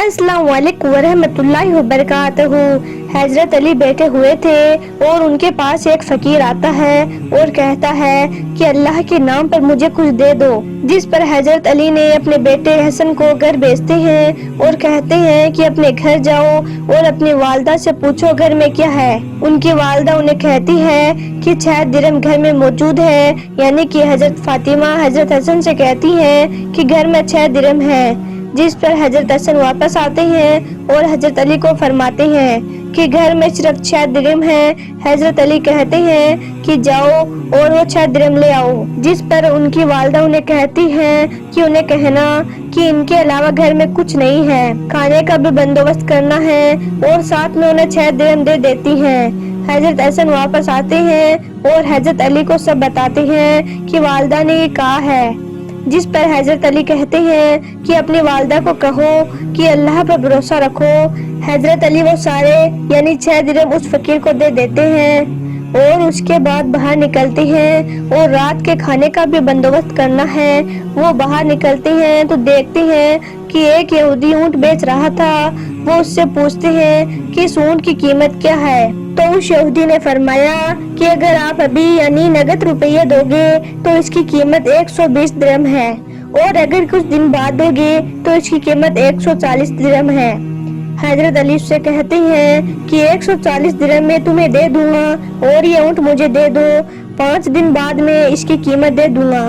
अस्सलाम वालेकुम वरहमतुल्लाहि वबरकातुहू। हजरत अली बैठे हुए थे और उनके पास एक फकीर आता है और कहता है कि अल्लाह के नाम पर मुझे कुछ दे दो। जिस पर हजरत अली ने अपने बेटे हसन को घर भेजते हैं और कहते हैं कि अपने घर जाओ और अपनी वालदा से पूछो घर में क्या है। उनकी वालदा उन्हें कहती है कि 6 दिरहम घर में मौजूद है, यानी कि हजरत फातिमा हजरत हसन से कहती हैं कि घर में 6 दिरहम है। जिस पर हजरत हसन वापस आते हैं और हजरत अली को फरमाते हैं कि घर में सिर्फ 6 दिरहम है। हजरत अली कहते हैं कि जाओ और वो 6 दिरहम ले आओ। जिस पर उनकी वालदा उन्हें कहती हैं कि उन्हें कहना कि इनके अलावा घर में कुछ नहीं है, खाने का भी बंदोबस्त करना है, और साथ में उन्हें 6 दिरहम दे देती हैं। हजरत हसन वापस आते हैं और हजरत अली को सब बताते हैं कि वालदा ने ये कहा है। जिस पर हजरत अली कहते हैं कि अपनी वालदा को कहो कि अल्लाह पर भरोसा रखो। हजरत अली वो सारे यानी 6 दिरहम उस फकीर को दे देते हैं और उसके बाद बाहर निकलते हैं और रात के खाने का भी बंदोबस्त करना है। वो बाहर निकलते हैं तो देखते हैं कि एक यहूदी ऊंट बेच रहा था। वो उससे पूछते हैं कि इस ऊंट की कीमत क्या है। तो उस यहूदी ने फरमाया कि अगर आप अभी यानी नगद रुपये दोगे तो इसकी कीमत 120 दिरहम है, और अगर कुछ दिन बाद दोगे तो इसकी कीमत 140 दिरहम है। हजरत अली से कहते हैं कि 140 दिरहम में तुम्हें दे दूंगा और ये ऊंट मुझे दे दो, 5 दिन बाद में इसकी कीमत दे दूंगा।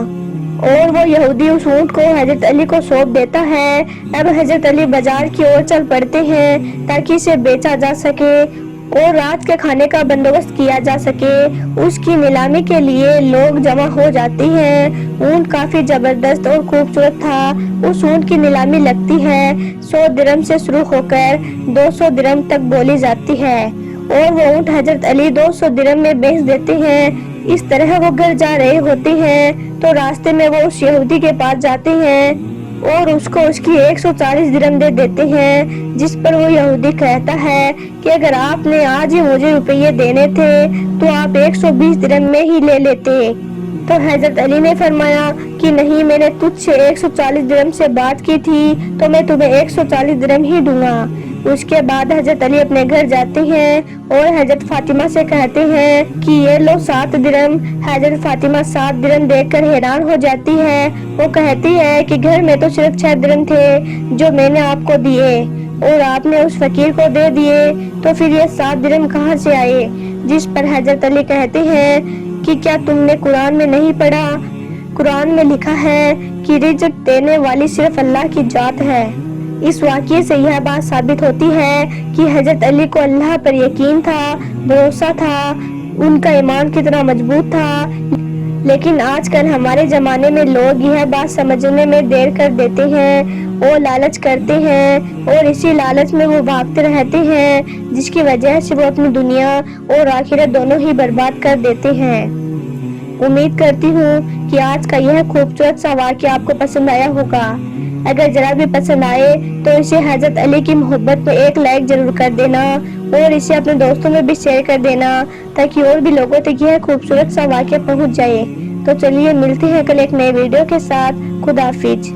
और वो यहूदी उस ऊंट को हजरत अली को सौंप देता है। अब हजरत अली बाजार की ओर चल पड़ते हैं ताकि इसे बेचा जा सके और रात के खाने का बंदोबस्त किया जा सके। उसकी नीलामी के लिए लोग जमा हो जाते हैं। ऊंट काफी जबरदस्त और खूबसूरत था। उस ऊंट की नीलामी लगती है 100 दिरहम से शुरू होकर 200 दिरहम तक बोली जाती है, और वो ऊंट हजरत अली 200 दिरहम में बेच देते हैं। इस तरह वो घर जा रहे होते हैं तो रास्ते में वो उस यहूदी के पास जाते हैं और उसको उसकी 140 दिरहम दे देते हैं। जिस पर वो यहूदी कहता है कि अगर आपने आज ही मुझे रुपये देने थे तो आप 120 दिरहम में ही ले लेते। तो हजरत अली ने फरमाया कि नहीं, मैंने तुझसे 140 दिरहम से बात की थी तो मैं तुम्हें 140 दिरहम ही दूंगा। उसके बाद हजरत अली अपने घर जाते हैं और हजरत फातिमा से कहते हैं कि ये लो 7 दिरहम। हजरत फातिमा 7 दिरहम देखकर हैरान हो जाती है। वो कहती है कि घर में तो सिर्फ 6 दिरहम थे जो मैंने आपको दिए और आपने उस फकीर को दे दिए, तो फिर ये 7 दिरहम कहाँ से आए। जिस पर हजरत अली कहते हैं कि क्या तुमने कुरान में नहीं पढ़ा, कुरान में लिखा है कि रिज़्क देने वाली सिर्फ अल्लाह की जात है। इस वाक़ये से यह बात साबित होती है कि हजरत अली को अल्लाह पर यकीन था, भरोसा था, उनका ईमान कितना मजबूत था। लेकिन आजकल हमारे ज़माने में लोग यह बात समझने में देर कर देते हैं और लालच करते हैं, और इसी लालच में वो भागते रहते हैं, जिसकी वजह से वो अपनी दुनिया और आखिरत दोनों ही बर्बाद कर देते हैं। उम्मीद करती हूँ कि आज का यह खूबसूरत सा वाक़या आपको पसंद आया होगा। अगर जरा भी पसंद आए तो इसे हजरत अली की मोहब्बत में एक लाइक जरूर कर देना और इसे अपने दोस्तों में भी शेयर कर देना ताकि और भी लोगों तक यह खूबसूरत सा वाक़या पहुँच जाए। तो चलिए मिलते हैं कल एक नए वीडियो के साथ। खुदा हाफिज।